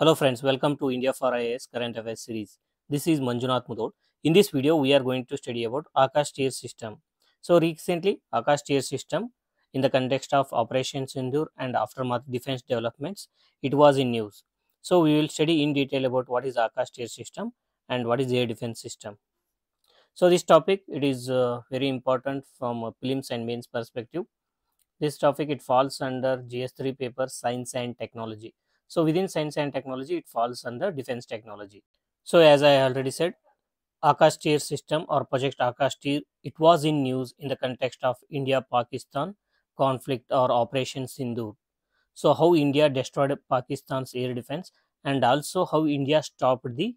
Hello friends, welcome to India for IAS Current Affairs series. This is Manjunath Mudod. In this video, we are going to study about Akash Tier System. So recently, Akash Tier System, in the context of Operation Sindoor and aftermath defense developments, it was in news. So we will study in detail about what is Akash Tier System and what is air defense system. So this topic, it is very important from a prelims and mains perspective. This topic, it falls under GS3 paper Science and Technology. So within Science and Technology, it falls under Defense Technology. So as I already said, Akash Tier system or Project Akash Tier, it was in news in the context of India-Pakistan conflict or Operation Sindoor. So how India destroyed Pakistan's air defense and also how India stopped the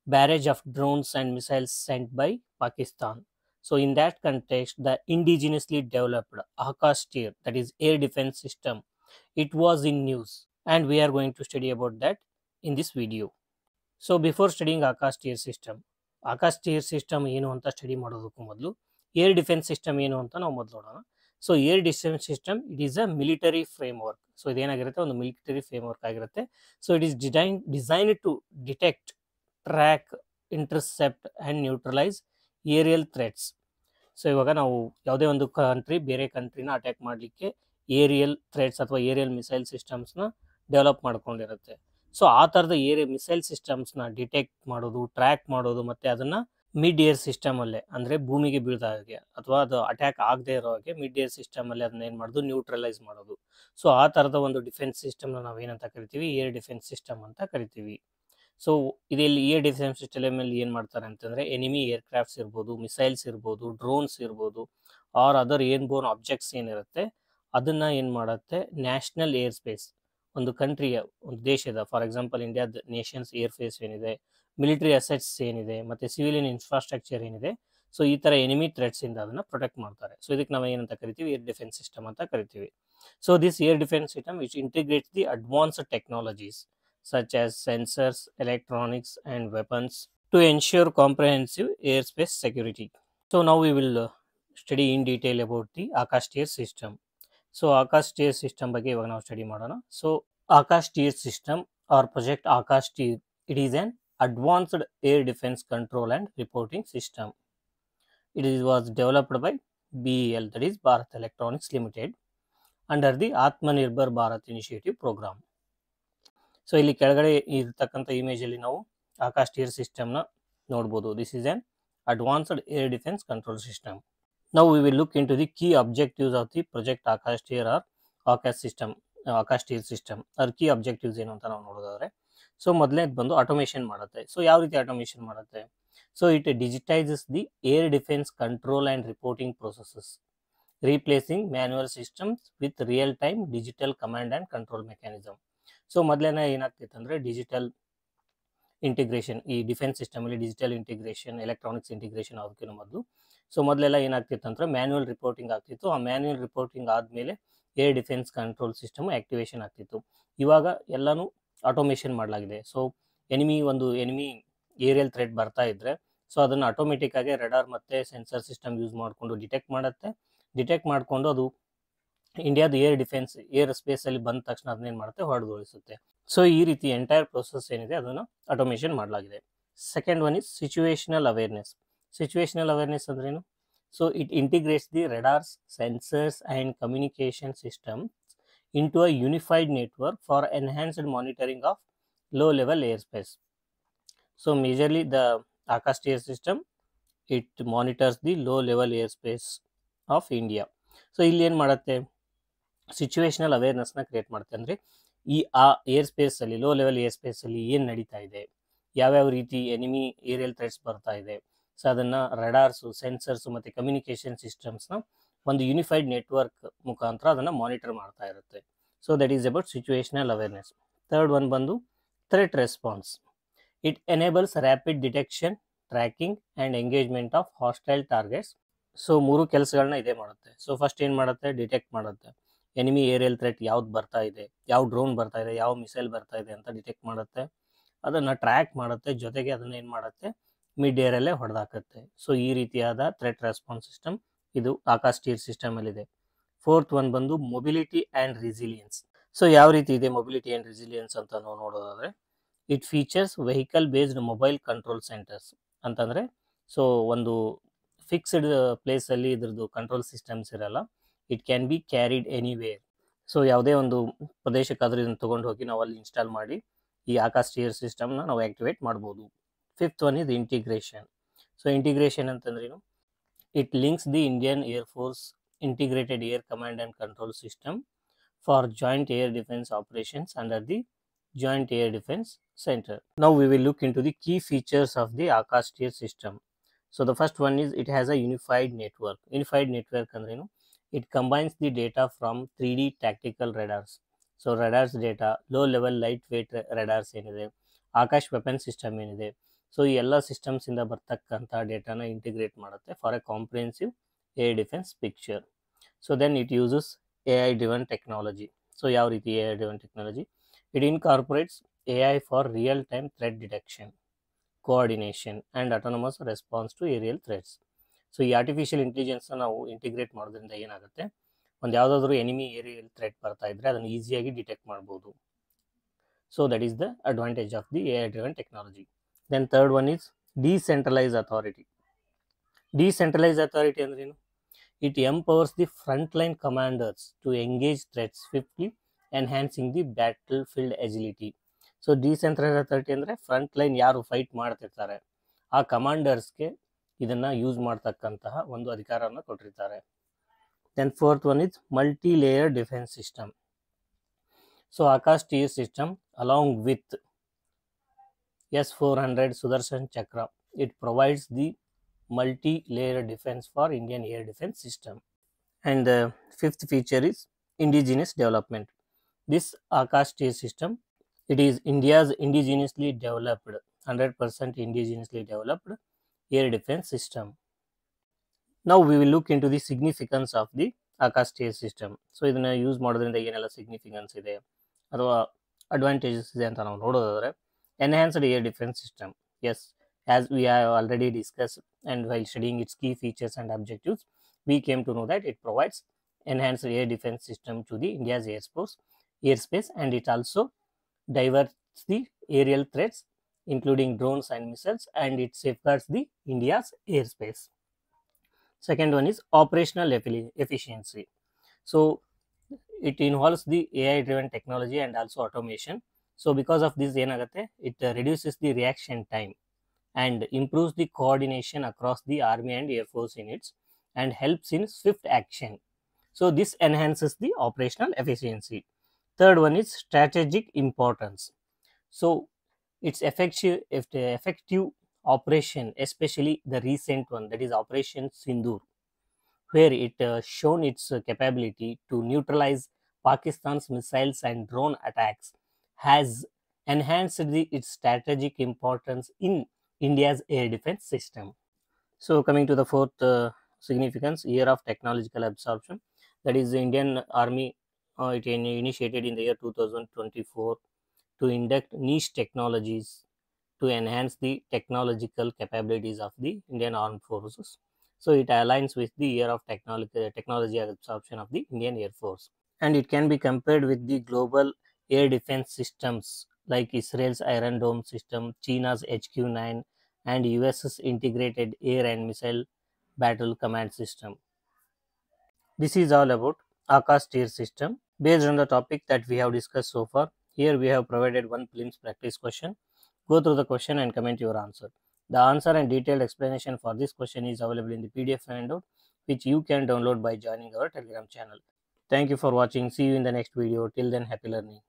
barrage of drones and missiles sent by Pakistan. So in that context, the indigenously developed Akash Tier, that is air defense system, it was in news, and we are going to study about that in this video. So before studying Akash Tier system ಏನು ಅಂತ study ಮಾಡೋದಕ್ಕೂ ಮೊದಲು air defence system ಏನು ಅಂತ ನಾವು ಮೊದಲು ನೋಡೋಣ. So air defence system it is a military framework. So ಇದೇನಾಗಿರುತ್ತೆ, ಒಂದು ಮಿಲಿಟರಿ ಫ್ರೇಮ್ ವರ್ಕ್ ಆಗಿರುತ್ತೆ. So it is designed to detect, track, intercept and neutralise aerial threats. So ಇವಾಗ ನಾವು ಯಾವುದೇ ಒಂದು ಕಂಟ್ರಿ ಬೇರೆ ಕಂಟ್ರಿನ ಅಟ್ಯಾಕ್ ಮಾಡಲಿಕ್ಕೆ ಏರಿಯಲ್ ಥ್ರೆಟ್ಸ್ ಅಥವಾ ಏರಿಯಲ್ ಮಿಸೈಲ್ ಸಿಸ್ಟಮ್ಸ್ನ ಡೆವಲಪ್ ಮಾಡ್ಕೊಂಡಿರುತ್ತೆ. ಸೊ ಆ ಥರದ ಮಿಸೈಲ್ ಸಿಸ್ಟಮ್ಸ್ನ ಡಿಟೆಕ್ಟ್ ಮಾಡೋದು, ಟ್ರ್ಯಾಕ್ ಮಾಡೋದು, ಮತ್ತು ಅದನ್ನು ಮಿಡ್ ಏರ್ ಸಿಸ್ಟಮಲ್ಲೇ ಅಂದರೆ ಭೂಮಿಗೆ ಬೀಳ್ದ ಹಾಗೆ ಅಥವಾ ಅದು ಅಟ್ಯಾಕ್ ಆಗದೆ ಇರೋ ಹಾಗೆ ಮಿಡ್ ಏರ್ ಸಿಸ್ಟಮಲ್ಲಿ ಅದನ್ನ ಏನು ಮಾಡೋದು, ನ್ಯೂಟ್ರಲೈಸ್ ಮಾಡೋದು. ಸೊ ಆ ಥರದ ಒಂದು ಡಿಫೆನ್ಸ್ ಸಿಸ್ಟಮ್ನ ನಾವೇನಂತ ಕರಿತೀವಿ, ಏರ್ ಡಿಫೆನ್ಸ್ ಸಿಸ್ಟಮ್ ಅಂತ ಕರಿತೀವಿ. ಸೊ ಇದರಲ್ಲಿ ಏರ್ ಡಿಫೆನ್ಸ್ ಸಿಸ್ಟಮಲ್ಲಿ ಏನು ಮಾಡ್ತಾರೆ ಅಂತಂದರೆ, ಎನಿಮಿ ಏರ್ಕ್ರಾಫ್ಟ್ಸ್ ಇರ್ಬೋದು, ಮಿಸೈಲ್ಸ್ ಇರ್ಬೋದು, ಡ್ರೋನ್ಸ್ ಇರ್ಬೋದು, ಆರ್ ಅದರ್ ಏರ್ಬೋರ್ನ್ ಆಬ್ಜೆಕ್ಟ್ಸ್ ಏನಿರುತ್ತೆ ಅದನ್ನು ಏನು ಮಾಡುತ್ತೆ, ನ್ಯಾಷನಲ್ ಏರ್ ಸ್ಪೇಸ್, ಒಂದು ಕಂಟ್ರಿಯ, ಒಂದು ದೇಶದ, ಫಾರ್ ಎಕ್ಸಾಂಪಲ್ ಇಂಡಿಯಾದ ನೇಷನ್ಸ್ ಏರ್ ಫೇಸ್ ಏನಿದೆ, ಮಿಲಿಟರಿ ಅಸೆಟ್ಸ್ ಏನಿದೆ, ಮತ್ತು ಸಿವಿಲಿಯನ್ ಇನ್ಫ್ರಾಸ್ಟ್ರಕ್ಚರ್ ಏನಿದೆ, ಸೊ ಈ ಥರ ಎನಿಮಿ ಥ್ರೆಟ್ಸಿಂದ ಅದನ್ನು ಪ್ರೊಟೆಕ್ಟ್ ಮಾಡ್ತಾರೆ. ಸೊ ಇದಕ್ಕೆ ನಾವು ಏನಂತ ಕರಿತೀವಿ, ಏರ್ ಡಿಫೆನ್ಸ್ ಸಿಸ್ಟಮ್ ಅಂತ ಕರಿತೀವಿ. So this air defence system which integrates the advanced technologies such as sensors, electronics and weapons to ensure comprehensive airspace security. So now we will study in detail about the Akash Tier system. So Akash Tier system ಬಗ್ಗೆ ಇವಾಗ ನಾವು study ಮಾಡೋಣ. So Akash Tier system or project Akash Tier, it is an advanced air defense control and reporting system. Was developed by BEL, that is Bharat Electronics Limited, under the Atmanirbhar Bharat Initiative program. So ಇಲ್ಲಿ ಕೆಳಗಡೆ ಇರತಕ್ಕಂಥ ಇಮೇಜಲ್ಲಿ ನಾವು Akashteer ಸಿಸ್ಟಮ್ನ ನೋಡ್ಬೋದು. This is an advanced air defence control system. ನಾವು we will look into the key objectives of the project Akashteer or Akash tear system. ಅದ್ರ key objectives ಏನು ಅಂತ ನಾವು ನೋಡೋದಾದ್ರೆ, ಸೊ ಮೊದಲನೇದು ಬಂದು ಆಟೋಮೇಷನ್ ಮಾಡುತ್ತೆ. ಸೊ ಯಾವ ರೀತಿ ಆಟೋಮೇಷನ್ ಮಾಡುತ್ತೆ? So it digitises the air defence control and reporting processes, replacing manual systems with real time digital command and control mechanism. So ಮೊದಲೇನೆ ಏನಾಗ್ತಿತ್ತು ಅಂದರೆ ಡಿಜಿಟಲ್ ಇಂಟಿಗ್ರೇಷನ್, ಈ ಡಿಫೆನ್ಸ್ ಸಿಸ್ಟಮಲ್ಲಿ ಡಿಜಿಟಲ್ ಇಂಟಿಗ್ರೇಷನ್, ಎಲೆಕ್ಟ್ರಾನಿಕ್ಸ್ ಇಂಟಿಗ್ರೇಷನ್ ಆಗೋಕ್ಕಿಂತ ಮೊದಲು. ಸೊ ಮೊದಲೆಲ್ಲ ಏನಾಗ್ತಿತ್ತು ಅಂದರೆ ಮ್ಯಾನ್ಯುವಲ್ ರಿಪೋರ್ಟಿಂಗ್ ಆಗ್ತಿತ್ತು. ಆ ಮ್ಯಾನ್ಯುವಲ್ ರಿಪೋರ್ಟಿಂಗ್ ಆದಮೇಲೆ air defence control system activation ಆಗ್ತಿತ್ತು. ಇವಾಗ ಎಲ್ಲನೂ ಆಟೋಮೇಷನ್ ಮಾಡಲಾಗಿದೆ. ಸೊ ಎನಿಮಿ ಏರಿಯಲ್ ಥ್ರೆಟ್ ಬರ್ತಾ ಇದ್ದರೆ, ಸೊ ಅದನ್ನು ಆಟೋಮೆಟಿಕ್ಕಾಗಿ ರೆಡಾರ್ ಮತ್ತು ಸೆನ್ಸರ್ ಸಿಸ್ಟಮ್ ಯೂಸ್ ಮಾಡಿಕೊಂಡು ಡಿಟೆಕ್ಟ್ ಮಾಡಿಕೊಂಡು ಅದು ಇಂಡಿಯಾದ ಏರ್ ಡಿಫೆನ್ಸ್ ಏರ್ ಸ್ಪೇಸಲ್ಲಿ ಬಂದ ತಕ್ಷಣ ಅದನ್ನೇನು ಮಾಡುತ್ತೆ, ಹೊಡೆದೊಳಿಸುತ್ತೆ. ಸೊ ಈ ರೀತಿ ಎಂಟೈರ್ ಪ್ರೊಸೆಸ್ ಏನಿದೆ ಅದನ್ನು ಆಟೋಮೇಷನ್ ಮಾಡಲಾಗಿದೆ. Second one is situational awareness. Situational awareness ಅಂದ್ರೇನು? So it integrates the radars, sensors and communication system into a unified network for enhanced monitoring of low level air space. So majorly the Akash tear system it monitors the low level air space of India. So ಇಲ್ಲಿ ಏನು ಮಾಡುತ್ತೆ, situational ಅವೇರ್ನೆಸ್ನ create ಮಾಡುತ್ತೆ. ಅಂದರೆ ಆ air ಸ್ಪೇಸಲ್ಲಿ, low level air ಸ್ಪೇಸಲ್ಲಿ ಏನು ನಡೀತಾ ಇದೆ, ಯಾವ್ಯಾವ ರೀತಿ ಎನಿಮಿ ಏರಿಯಲ್ ಥ್ರೆಟ್ಸ್ ಬರ್ತಾ ಇದೆ, ಸೊ ಅದನ್ನು ರೆಡಾರ್ಸು, ಸೆನ್ಸರ್ಸು ಮತ್ತು ಕಮ್ಯುನಿಕೇಷನ್ ಸಿಸ್ಟಮ್ಸ್ನ ಒಂದು ಯೂನಿಫೈಡ್ ನೆಟ್ವರ್ಕ್ ಮುಖಾಂತರ ಅದನ್ನು ಮಾನಿಟರ್ ಮಾಡ್ತಾ ಇರುತ್ತೆ. So that is about situational awareness. Third one ಬಂದು threat response. It enables rapid detection, tracking and engagement of hostile targets. So ಮೂರು ಕೆಲಸಗಳನ್ನ ಇದೇ ಮಾಡುತ್ತೆ. ಸೊ ಫಸ್ಟ್ ಏನು ಮಾಡುತ್ತೆ, ಡಿಟೆಕ್ಟ್ ಮಾಡುತ್ತೆ. ಎನಿಮಿ ಏರಿಯಲ್ ಥ್ರೆಟ್ ಯಾವ್ದು ಬರ್ತಾ ಇದೆ, ಯಾವ ಡ್ರೋನ್ ಬರ್ತಾ ಇದೆ, ಯಾವ ಮಿಸೈಲ್ ಬರ್ತಾ ಇದೆ ಅಂತ ಡಿಟೆಕ್ಟ್ ಮಾಡುತ್ತೆ. ಅದನ್ನು ಟ್ರ್ಯಾಕ್ ಮಾಡುತ್ತೆ, ಜೊತೆಗೆ ಅದನ್ನು ಏನು ಮಾಡುತ್ತೆ, ಮಿಡ್ ಏರಲ್ಲೇ ಹೊಡೆದಾಕುತ್ತೆ. ಸೊ ಈ ರೀತಿಯಾದ ಥ್ರೆಟ್ ರೆಸ್ಪಾನ್ಸ್ ಸಿಸ್ಟಮ್ ಇದು ಆಕಾಶ್ ಟಿಯರ್ ಸಿಸ್ಟಮಲ್ಲಿದೆ. ಫೋರ್ತ್ ಒನ್ ಬಂದು ಮೊಬಿಲಿಟಿ ಆ್ಯಂಡ್ ರೆಸಿಲಿಯನ್ಸ್. ಸೊ ಯಾವ ರೀತಿ ಇದೆ ಮೊಬಿಲಿಟಿ ಆ್ಯಂಡ್ ರೆಸಿಲಿಯನ್ಸ್ ಅಂತ ನಾವು ನೋಡೋದಾದರೆ, It features vehicle based mobile control centers ಅಂತಂದರೆ ಸೊ ಒಂದು ಫಿಕ್ಸ್ಡ್ ಪ್ಲೇಸಲ್ಲಿ ಇದ್ರದ್ದು ಕಂಟ್ರೋಲ್ ಸಿಸ್ಟಮ್ಸ್ ಇರಲ್ಲ. It can be carried anywhere. So ಯಾವುದೇ ಒಂದು ಪ್ರದೇಶಕ್ಕಾದರೂ ಇದನ್ನು ತೊಗೊಂಡು ಹೋಗಿ ನಾವು ಅಲ್ಲಿ ಇನ್ಸ್ಟಾಲ್ ಮಾಡಿ ಈ ಆಕಾಶ್ ಸ್ಟಿಯರ್ ಸಿಸ್ಟಮ್ನ ನಾವು ಆ್ಯಕ್ಟಿವೇಟ್ ಮಾಡ್ಬೋದು. Fifth one is integration. So integration ಅಂತಂದ್ರೇನು? It links the Indian air force integrated air command and control system for joint air defence operations under the Joint Air Defense Center. Now we will look into the key features of the Akash Tier system. So the first one is it has a unified network. Unified network andrenu? It combines the data from 3D tactical radars. So radars data, low level lightweight radars ಏನಿದೆ, Akash weapon system ಏನಿದೆ, so ಈ ಎಲ್ಲ ಸಿಸ್ಟಮ್ಸಿಂದ ಬರ್ತಕ್ಕಂಥ ಡೇಟಾನ integrate ಮಾಡುತ್ತೆ for a comprehensive air defence picture. So then it uses AI driven technology. So ಯಾವ ರೀತಿ AI driven technology? It incorporates AI for real-time threat detection, coordination, and autonomous response to aerial threats. So ಈ artificial ಇಂಟೆಲಿಜೆನ್ಸ್ನ ನಾವು integrate ಮಾಡೋದ್ರಿಂದ ಏನಾಗುತ್ತೆ, ಒಂದು ಯಾವುದಾದ್ರೂ enemy aerial threat ಬರ್ತಾ ಇದ್ದರೆ ಅದನ್ನು ಈಸಿಯಾಗಿ ಡಿಟೆಕ್ಟ್ ಮಾಡ್ಬೋದು. So that is the advantage of the AI driven technology. Then third one is decentralise authority. Decentralise authority ಅಂದ್ರೇನು? It empowers the frontline commanders to engage threats swiftly, enhancing the battlefield agility. So decentralise authority ಅಂದರೆ front line ಯಾರು fight ಮಾಡ್ತಿರ್ತಾರೆ ಆ ಕಮಾಂಡರ್ಸ್ಗೆ ಇದನ್ನು use ಮಾಡ್ತಕ್ಕಂತಹ ಒಂದು ಅಧಿಕಾರವನ್ನು ಕೊಟ್ಟಿರ್ತಾರೆ. Then fourth one is multi layer defence system. So Akash tear system along with S-400 Sudarshan Chakra, it provides the multi-layer defense for Indian air defense system. And the fifth feature is indigenous development. This Akash Tier system, it is India's indigenously developed, 100% indigenously developed air defense system. Now we will look into the significance of the Akash Tier system. So ಇದನ್ನು use ಮಾಡೋದ್ರಿಂದ ಏನೆಲ್ಲ significance ಇದೆ ಅಥವಾ advantages ಇದೆ ಅಂತ ನಾವು ನೋಡೋದಾದರೆ, enhanced air defence system. Yes, as we have already discussed, and while studying its key features and objectives, we came to know that it provides enhanced air defense system to the India's airspace, and it also diverts the aerial threats including drones and missiles, and it safeguards the India's airspace. Second one is operational efficiency. So it involves the AI driven technology and also automation. So because of this ಏನಾಗುತ್ತೆ, it reduces the reaction time and improves the coordination across the Army and Air Force units and helps in swift action. So this enhances the operational efficiency. Third one is strategic importance. So its effective operation, especially the recent one, that is Operation Sindoor, where it shown its capability to neutralize Pakistan's missiles and drone attacks, has enhanced its strategic importance in India's air defense system. So coming to the fourth significance, year of technological absorption, that is the Indian Army, it initiated in the year 2024 to induct niche technologies to enhance the technological capabilities of the Indian Armed Forces. So it aligns with the year of technology absorption of the Indian Air Force, and it can be compared with the global air defense systems like Israel's Iron Dome system, China's HQ-9, and US's integrated air and missile battle command system. This is all about Akash Tier system. Based on the topic that we have discussed so far, here we have provided one prelims practice question. Go through the question and comment your answer. The answer and detailed explanation for this question is available in the PDF handout, which you can download by joining our Telegram channel. Thank you for watching. See you in the next video. Till then, happy learning.